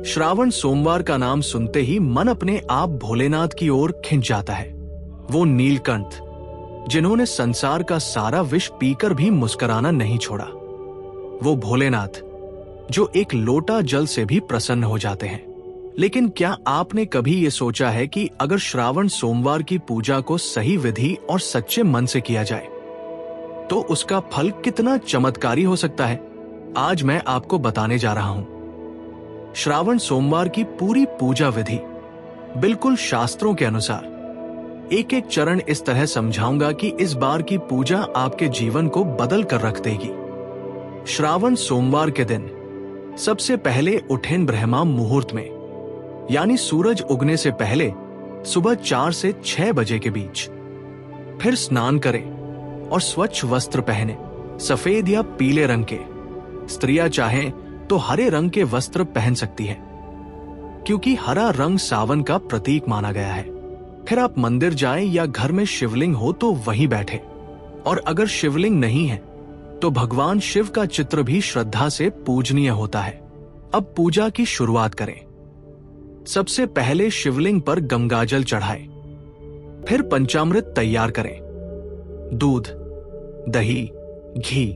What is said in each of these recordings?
श्रावण सोमवार का नाम सुनते ही मन अपने आप भोलेनाथ की ओर खिंच जाता है। वो नीलकंठ जिन्होंने संसार का सारा विष पीकर भी मुस्कुराना नहीं छोड़ा। वो भोलेनाथ जो एक लोटा जल से भी प्रसन्न हो जाते हैं। लेकिन क्या आपने कभी ये सोचा है कि अगर श्रावण सोमवार की पूजा को सही विधि और सच्चे मन से किया जाए तो उसका फल कितना चमत्कारी हो सकता है? आज मैं आपको बताने जा रहा हूं। श्रावण सोमवार की पूरी पूजा विधि बिल्कुल शास्त्रों के अनुसार। एक एक चरण इस तरह समझाऊंगा कि इस बार की पूजा आपके जीवन को बदल कर रख देगी। श्रावण सोमवार के दिन सबसे पहले उठें ब्रह्मा मुहूर्त में, यानी सूरज उगने से पहले सुबह 4 से 6 बजे के बीच। फिर स्नान करें और स्वच्छ वस्त्र पहने, सफेद या पीले रंग के। स्त्रियां चाहें तो हरे रंग के वस्त्र पहन सकती हैं, क्योंकि हरा रंग सावन का प्रतीक माना गया है। फिर आप मंदिर जाएं या घर में शिवलिंग हो तो वहीं बैठे, और अगर शिवलिंग नहीं है तो भगवान शिव का चित्र भी श्रद्धा से पूजनीय होता है। अब पूजा की शुरुआत करें। सबसे पहले शिवलिंग पर गंगाजल चढ़ाएं, फिर पंचामृत तैयार करें। दूध, दही, घी,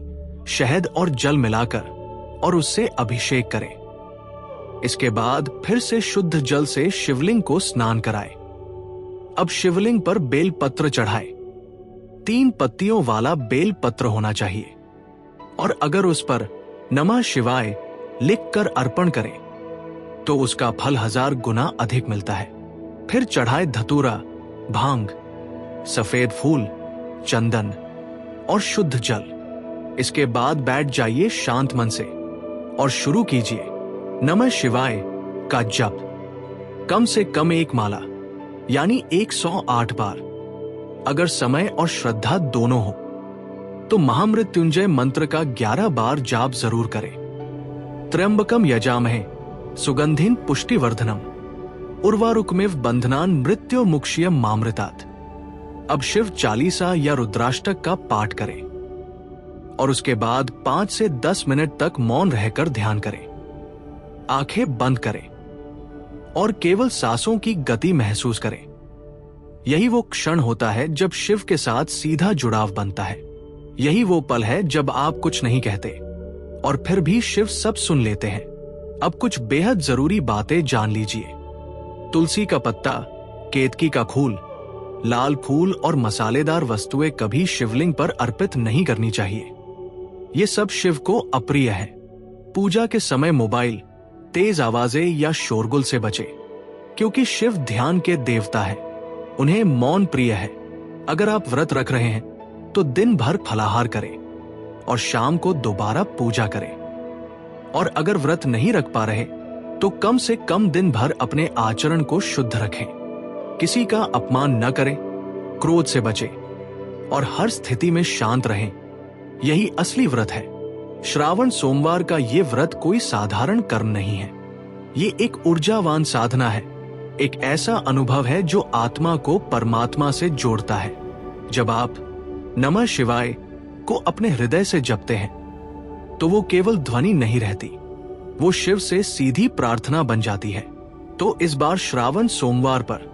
शहद और जल मिलाकर और उससे अभिषेक करें। इसके बाद फिर से शुद्ध जल से शिवलिंग को स्नान कराएं। अब शिवलिंग पर बेल पत्र चढ़ाएं। 3 पत्तियों वाला बेल पत्र होना चाहिए, और अगर उस पर नमः शिवाय लिखकर अर्पण करें तो उसका फल 1000 गुना अधिक मिलता है। फिर चढ़ाए धतूरा, भांग, सफेद फूल, चंदन और शुद्ध जल। इसके बाद बैठ जाइए शांत मन से और शुरू कीजिए नमः शिवाय का जप। कम से कम 1 माला यानी 108 बार। अगर समय और श्रद्धा दोनों हो तो महामृत्युंजय मंत्र का 11 बार जाप जरूर करें। त्र्यंबकम यजामहे सुगंधिन पुष्टिवर्धनम उर्वारुकमिव बंधनान मृत्युर्मुक्षीयम मामृतात्। अब शिव चालीसा या रुद्राष्टक का पाठ करें और उसके बाद 5 से 10 मिनट तक मौन रहकर ध्यान करें। आंखें बंद करें और केवल सांसों की गति महसूस करें। यही वो क्षण होता है जब शिव के साथ सीधा जुड़ाव बनता है। यही वो पल है जब आप कुछ नहीं कहते और फिर भी शिव सब सुन लेते हैं। अब कुछ बेहद जरूरी बातें जान लीजिए। तुलसी का पत्ता, केतकी का फूल, लाल फूल और मसालेदार वस्तुएं कभी शिवलिंग पर अर्पित नहीं करनी चाहिए। ये सब शिव को अप्रिय है। पूजा के समय मोबाइल, तेज आवाजें या शोरगुल से बचे, क्योंकि शिव ध्यान के देवता है। उन्हें मौन प्रिय है। अगर आप व्रत रख रहे हैं तो दिन भर फलाहार करें और शाम को दोबारा पूजा करें। और अगर व्रत नहीं रख पा रहे तो कम से कम दिन भर अपने आचरण को शुद्ध रखें। किसी का अपमान न करें, क्रोध से बचें और हर स्थिति में शांत रहें। यही असली व्रत है। श्रावण सोमवार का ये व्रत कोई साधारण कर्म नहीं है। ये एक ऊर्जावान साधना है, एक ऐसा अनुभव है जो आत्मा को परमात्मा से जोड़ता है। जब आप नमः शिवाय को अपने हृदय से जपते हैं तो वो केवल ध्वनि नहीं रहती, वो शिव से सीधी प्रार्थना बन जाती है। तो इस बार श्रावण सोमवार पर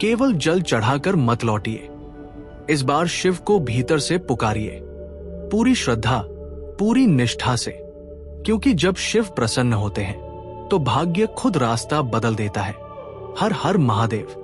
केवल जल चढ़ाकर मत लौटिए। इस बार शिव को भीतर से पुकारिए, पूरी श्रद्धा, पूरी निष्ठा से, क्योंकि जब शिव प्रसन्न होते हैं तो भाग्य खुद रास्ता बदल देता है। हर हर महादेव।